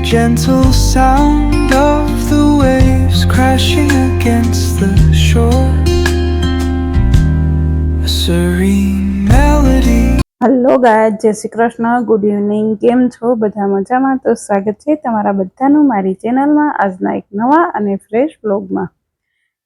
gentle sound of the waves crashing against the shore, a serene melody. Hello guy, જય Shri Krishna, good evening. કેમ છો બધા? મજામાં? તો સ્વાગત છે તમારા બધાનું મારી ચેનલમાં આજના એક નવા અને ફ્રેશ વ્લોગમાં.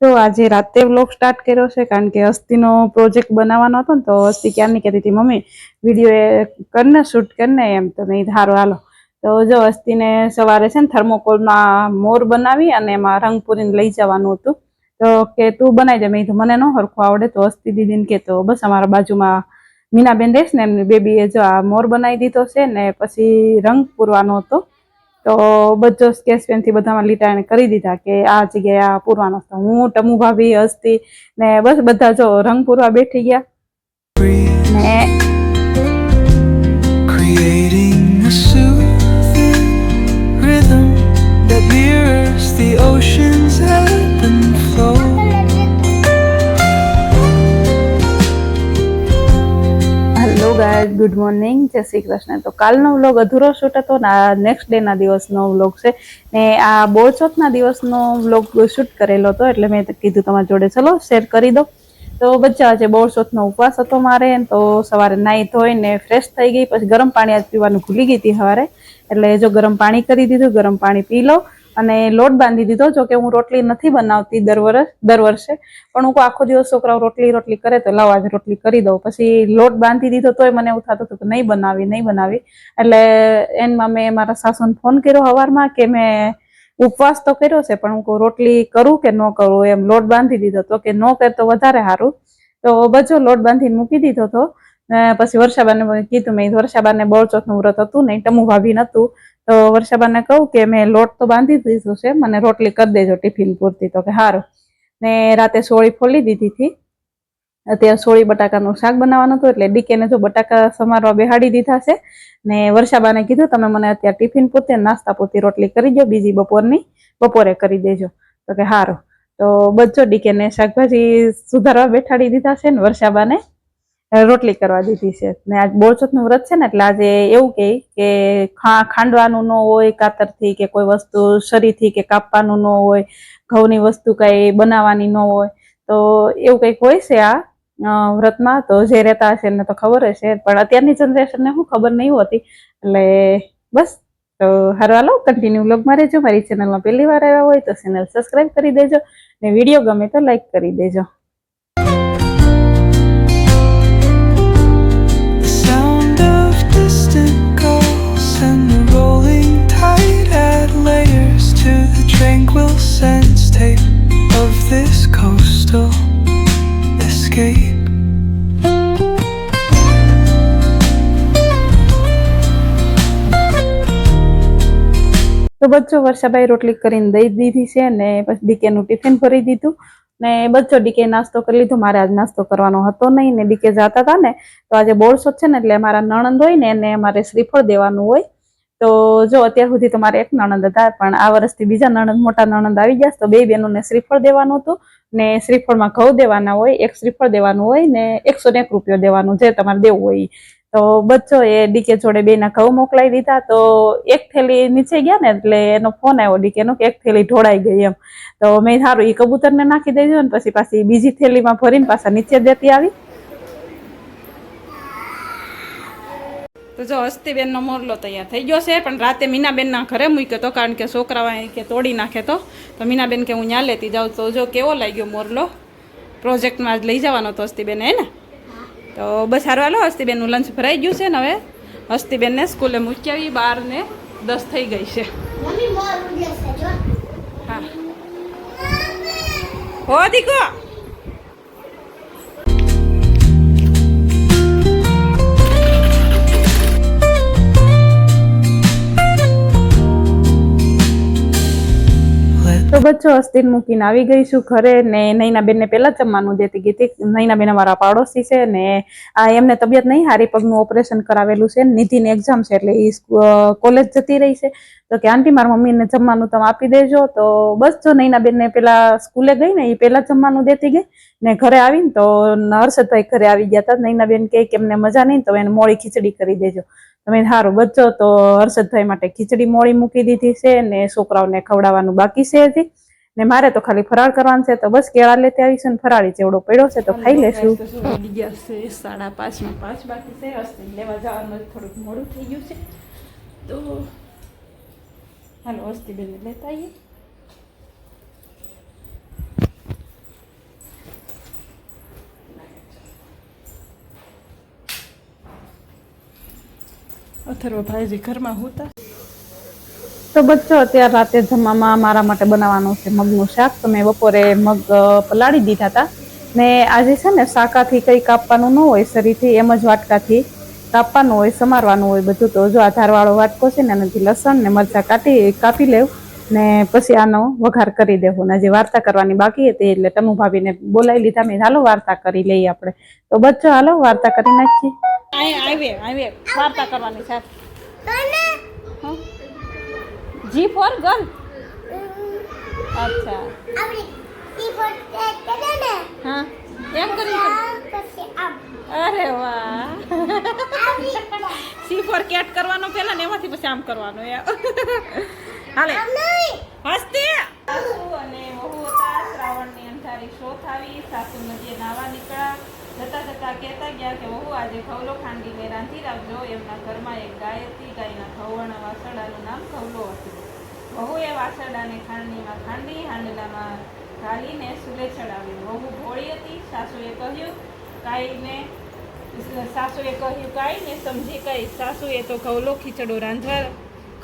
તો આજે રાતે વ્લોગ સ્ટાર્ટ કર્યો છે કારણ કે અસ્થિનો પ્રોજેક્ટ બનાવવાનો હતો ને, તો અસ્થિ ક્યારની કહેતી હતી મમ્મી વિડીયો કરીને શૂટ કરીને, એમ તો નહીં સારું હાલો. તો જો અસ્થિને સવારે છે ને થર્મોકોલમાં મોર બનાવી અને એમાં રંગ પૂરીને લઈ જવાનું હતું. તો કે તું બનાવી દે. મેં કીધું મને ન હરખું આવડે. તો અસ્થિ દીદીને કે તો બસ અમારા બાજુમાં મીનાબેન રહેશ ને એમની બેબીએ જો આ મોર બનાવી દીધો છે ને પછી રંગ પૂરવાનો હતો. તો બધો સ્કેચ પેનથી બધામાં લીટા એને કરી દીધા કે આ જગ્યાએ આ પૂરવાનો હતો. હું ટમુ ભાભી હસ્તી ને બસ બધા જો રંગ પૂરવા બેઠી ગયા ને Creating a soothing rhythm that mirrors the ocean's ebb and flow. Hello guys, good morning, જય શ્રી કૃષ્ણ. તો કાલનો વ્લોગ અધૂરો શૂટ હતો ને આ નેક્સ્ટ ડેના દિવસનો વ્લોગ છે ને આ બોળચોથના દિવસનો વ્લોગ શૂટ કરેલો હતો એટલે મેં કીધું તમારી જોડે ચલો શેર કરી દો. તો બચ્ચા આજે બોળચોથનો ઉપવાસ હતો મારે, તો સવારે નાહી ધોઈને ફ્રેશ થઈ ગઈ. પછી ગરમ પાણી આજ પીવાનું ભૂલી ગઈ હતી સવારે, એટલે જો ગરમ પાણી કરી દીધું, ગરમ પાણી પી લો અને લોટ બાંધી દીધો. જો કે હું રોટલી નથી બનાવતી દર વર્ષે, પણ હું આખો દિવસ છોકરાઓ રોટલી કરે તો લાવ આજે રોટલી કરી દઉં. પછી લોટ બાંધી દીધો તોય મને એવું થતું હતું કે નહીં બનાવી. એટલે એમાં મેં મારા સાસુને ફોન કર્યો સવારમાં કે મેં ઉપવાસ તો કર્યો છે પણ હું રોટલી કરું કે ન કરું, એમ લોટ બાંધી દીધો તો કે ન કરે તો વધારે સારું. તો બધો લોટ બાંધીને મૂકી દીધો હતો. પછી વર્ષાબાને કીધું, મેં વર્ષાબાને બોળચોથનું વ્રત હતું નહીં, ટમુ ભાભી નતું, તો વર્ષાબાને કહું કે મેં લોટ તો બાંધી દીધું છે, મને રોટલી કરી દેજો ટિફિન પૂરતી. તો કે સારું. ને રાતે સોળી ફોલી દીધી હતી. અત્યારે સોળી બટાકાનું શાક બનાવવાનું હતું એટલે ડીકેને જો બટાકા સમારવા બેહાડી દીધા છે ને વર્ષાબાને કીધું તમે મને અત્યારે ટિફિન પૂરતી નાસ્તા પૂરતી રોટલી કરી દો, બીજી બપોરે કરી દેજો. તો કે સારું. તો બધો ડીકેને શાકભાજી સુધારવા બેઠાડી દીધા છે ને વર્ષાબાને રોટલી કરવા દીધી છે. ને આજ બોળચોથનું વ્રત છે ને એટલે આજે એવું કે ખાંડવાનું ન હોય કાતરથી કે કોઈ વસ્તુ શરીથી કે કાપવાનું ન હોય, ઘઉંની વસ્તુ કઈ બનાવવાની ન હોય, તો એવું કંઈક હોય છે આ વ્રતમાં. તો જે રહેતા હશે એને તો ખબર હશે, પણ અત્યારની જનરેશનને શું ખબર નહીં હોતી. એટલે બસ તો હાલો કન્ટિન્યુ વ્લોગમાં રહેજો. મારી ચેનલમાં પહેલી વાર આવ્યા હોય તો ચેનલ સબસ્ક્રાઈબ કરી દેજો ને વિડીયો ગમે તો લાઈક કરી દેજો. The sound of distant gulls and the rolling tide add layers to the tranquil sense tape of this coastal escape. તો બચ્ચો વર્ષાબાઈ રોટલી કરીને દઈ દીધી છે ને પછી ડીકેનું ટિફિન ભરી દીધું ને બચ્ચો ડીકે નાસ્તો કરી લીધો. મારે આજ નાસ્તો કરવાનો હતો નહીં ને ડીકે જતા હતા ને તો આજે બોળચોથ છે ને એટલે મારા નણંદ હોય ને એને અમારે શ્રીફળ દેવાનું હોય. તો જો અત્યાર સુધી તો મારે એક નણંદ હતા, પણ આ વર્ષથી બીજા નણંદ મોટા નણંદ આવી ગયા તો બે બહેનોને શ્રીફળ દેવાનું હતું ને શ્રીફળમાં ઘઉં દેવાના હોય, એક શ્રીફળ દેવાનું હોય ને 101 રૂપિયો દેવાનું, જે તમારે દેવું હોય. તો બચ્ચો એ ડીકે જોડે બેના ઘઉં મોકલાવી દીધા. તો એક થેલી નીચે ગયા ને એટલે એનો ફોન આવ્યો ડીકેનો કે એક થેલી ઢોળાઈ ગઈ એમ. તો મેં સારું એ કબૂતરને નાખી દેજો ને પછી પાછી બીજી થેલીમાં ભરીને પાછા નીચે દેતી આવી. તો જો હસ્તીબેનનો મોરલો તૈયાર થઈ ગયો છે, પણ રાતે મીનાબેનના ઘરે મૂક્યો હતો કારણ કે છોકરાઓ કે તોડી નાખે તો મીનાબેન કે હું ત્યાં લેતી જાઉં. તો જો કેવો લાગ્યો મોરલો, પ્રોજેક્ટમાં જ લઈ જવાનો હતો હસ્તીબેન, હે ને? તો બસ સારું હાલો, હસ્તીબેનનું લંચ ભરાઈ ગયું છે ને હવે હસ્તીબેનને સ્કૂલે મૂકી આવી. 12:10 થઈ ગઈ છે. હા હો દીકો. તો બચ્ચો હસ્તીને મૂકીને આવી ગઈ છું ઘરે ને નૈનાબેનને પહેલા જમવાનું દેતી ગઈ હતી. નૈનાબેન અમારા પાડોશી છે ને આ એમને તબિયત નહીં સારી, પગનું ઓપરેશન કરાવેલું છે, નિધિની એક્ઝામ છે એટલે એ કોલેજ જતી રહી છે. તો કે આંટી મારા મમ્મીને જમવાનું તમે આપી દેજો. તો બસ જો નૈનાબેનને પેલા સ્કૂલે ગઈ ને એ પહેલા જમવાનું દેતી ગઈ ને ઘરે આવીને તો હર્ષદભાઈ ઘરે આવી ગયા હતા. નૈનાબેન કે એમને મજા નહીં તો એને મોળી ખીચડી કરી દેજો. તમે સારું બચ્ચો તો હર્ષદભાઈ માટે ખીચડી મોળી મૂકી દીધી છે ને છોકરાઓને ખવડાવવાનું બાકી છે હજી ને મારે તો ખાલી ફરાળ કરવાનું છે તો બસ કેળા લેતી આવીશું ને ફરાળી ચેવડો પડ્યો છે તો ખાઈ લેશું. 5:30 બાકી છે. હસ્તી લેવા જવાનું થોડુંક મોડું થઈ ગયું છે તો હાલો હસ્તી બેન લેતા આવીએ. અથર્વભાઈજી ઘરમાં હોતા તો બચ્ચો અત્યારે રાતે જમવામાં મારા માટે બનાવવાનું છે મગનું શાક. તો મેં બપોરે મગ પલાળી દીધા હતા ને આજે છે ને શાકાથી કંઈ કાપવાનું ન હોય શરીરથી એમ જ વાટકાથી કાપવાનું હોય સમારવાનું હોય બધું. તો જો આધારવાળો વાટકો છે ને એનાથી લસણ ને મરચાં કાપી લેવું ને પછી આનો વઘાર કરી દેવું. ને જે વાર્તા કરવાની બાકી હતી એટલે તનુ ભાભીને બોલાવી લીધા. મેં હાલો વાર્તા કરી લઈએ આપણે. તો બચ્ચો હાલો વાર્તા કરી નાખીએ. આવે વાર્તા કરવાની છે. G four girl. અચ્છા હા એમ કરી. અરે વાહ. સી ફોર કેટ કરવાનો પેલા ને એમાંથી પછી આમ કરવાનું હાલે હસ્તી. સાસુ અને વહુ હતા. શ્રાવણની અંધારી શોથ આવી. સાસુ નદીએ નાવા નીકળ્યા. જતા જતા કહેતા ગયા કે વહુ આજે ખવલો ખાંડીને રાંધી રાખજો. એમના ઘરમાં એક ગાય હતી. ગાયના ખવવાના વાસરડાનું નામ ખવલો હતું. વહુએ વાસરડાને ખાંડણીમાં ખાંડી હાંડલામાં ઘાલીને સુલે ચડાવી. વહુ ભોળી હતી. સાસુએ કહ્યું કાંઈને સમજી કઈ. સાસુએ તો ખવલો ખીચડો રાંધવા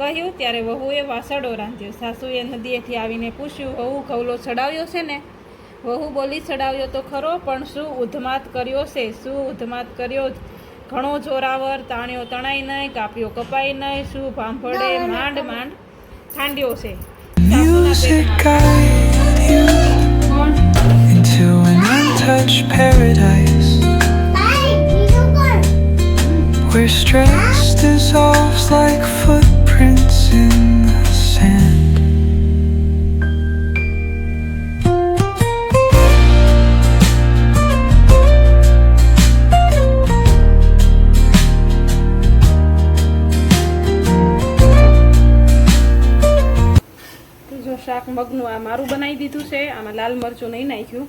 કહ્યું ત્યારે વહુએ વાસરડો રાંધ્યો. સાસુએ નદીએથી આવીને પૂછ્યું વહુ ખવલો ચડાવ્યો છે ને? વહુ બોલી ચડાવ્યો તો ખરો પણ શું ઉધમાત કર્યો છે? શું ઉધમાત કર્યો? ઘણો જોરાવર. તાણ્યો તણાય નહીં, કાપ્યો કપાય નહીં. શું ભાંભળે માંડ માંડ ખાંડ્યો છે. Music guide you into an untouched paradise where stress dissolves like footprints in the sand. શાક મગનું આ મારું બનાવી દીધું છે. આમાં લાલ મરચું નહીં નાખ્યું,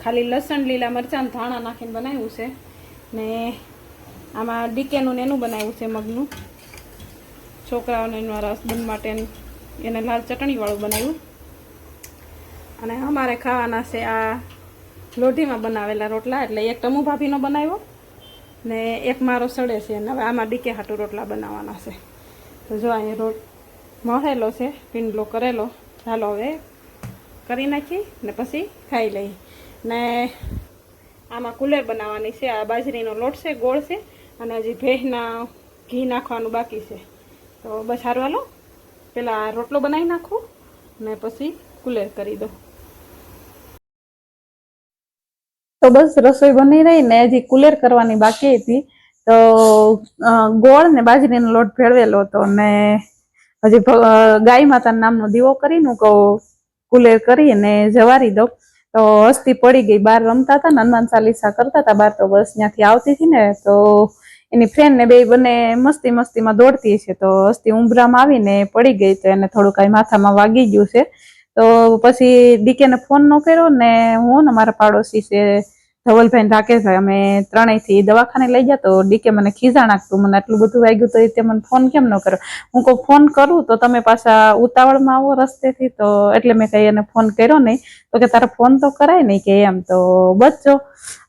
ખાલી લસણ લીલા મરચાં ધાણા નાખીને બનાવ્યું છે. ને આમાં ડીકેનું ને એનું બનાવ્યું છે મગનું. છોકરાઓને મારા હસબન્ડ માટે એને લાલ ચટણીવાળું બનાવ્યું. અને અમારે ખાવાના છે આ લોઢીમાં બનાવેલા રોટલા. એટલે એક ટમુ ભાભીનો બનાવ્યો ને એક મારો સડે છે. અને હવે આમાં ડીકે હાટું રોટલા બનાવવાના છે. તો જો અહીંયા મળેલો છે પીંડલો કરેલો. ચાલો હવે કરી નાખી ને પછી ખાઈ લઈ. ને આમાં કુલેર બનાવવાની છે. આ બાજરીનો લોટ છે, ગોળ છે અને હજી ભેંસના ઘી નાખવાનું બાકી છે. તો બસ સારું હાલો પેલા રોટલો બનાવી નાખું ને પછી કુલેર કરી દો. તો બસ રસોઈ બની રહી ને હજી કુલેર કરવાની બાકી હતી. તો ગોળ ને બાજરીનો લોટ ભેળવેલો હતો ને હજી ગાય માતાના નામનો દીવો કરીને કુલેર કરીને જવારી દો. તો હસ્તી પડી ગઈ. બહાર રમતા હતા ને હનુમાન ચાલીસા કરતા હતા બહાર. તો બસ ત્યાંથી આવતી હતી ને તો એની ફ્રેન્ડ ને બે બંને મસ્તીમાં દોડતી છે. તો હસ્તી ઉંબરામાં આવીને પડી ગઈ. તો એને થોડું કઈ માથામાં વાગી ગયું છે. તો પછી ડીકેને ફોન ન કર્યો ને હું ને મારા પાડોશી છે ધવલભાઈ રાકેશભાઈ અમે ત્રણેયથી દવાખાને લઈ ગયા. તો ડીકે મને ખીજા નાખતું, મને આટલું બધું વાગ્યું તો તે મને ફોન કેમ ન કર્યો? હું કોઈ ફોન કરું તો તમે પાછા ઉતાવળમાં આવો રસ્તેથી. તો એટલે મેં કઈ એને ફોન કર્યો નહીં. તો કે તારા ફોન તો કરાય નહીં કે એમ. તો બચ્ચો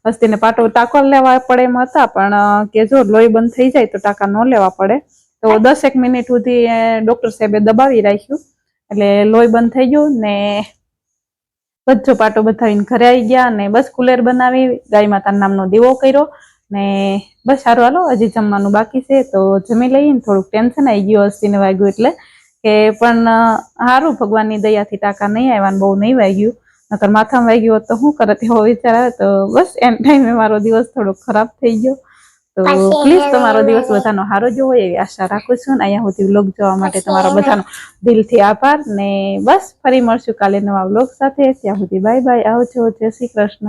હસ્તીને પાટો ટાંકો લેવા પડે એમ હતા પણ કે જો લોહી બંધ થઈ જાય તો ટાંકા ન લેવા પડે. તો 10 મિનિટ સુધી ડોક્ટર સાહેબે દબાવી રાખ્યું એટલે લોહી બંધ થઈ ગયું ને બચ્ચો પાટો બતાવીને ઘરે આવી ગયા. ને બસ કુલેર બનાવી, ગાય માતા નામનો દીવો કર્યો ને બસ સારું હાલો હજી જમવાનું બાકી છે. તો જમી લઈએ ને થોડુંક ટેન્શન આવી ગયું હસ્તીને વાગ્યું એટલે કે પણ સારું ભગવાનની દયાથી ટાંકા નહીં આવ્યા ને બહુ નહીં વાગ્યું. નકર માથામાં વાગ્યું હોત તો શું કરત એવો વિચાર આવે. તો બસ એમ ટાઈમે મારો દિવસ થોડો ખરાબ થઈ ગયો. તો પ્લીઝ તમારો દિવસ બધાનો સારો જ હોય એવી આશા રાખું છું. ને અહીંયા સુધી વ્લોગ જોવા માટે તમારો બધાનો દિલથી આભાર. ને બસ ફરી મળશું કાલે નવા વ્લોગ સાથે. ત્યાં સુધી બાય બાય, આવજો, જય શ્રી કૃષ્ણ.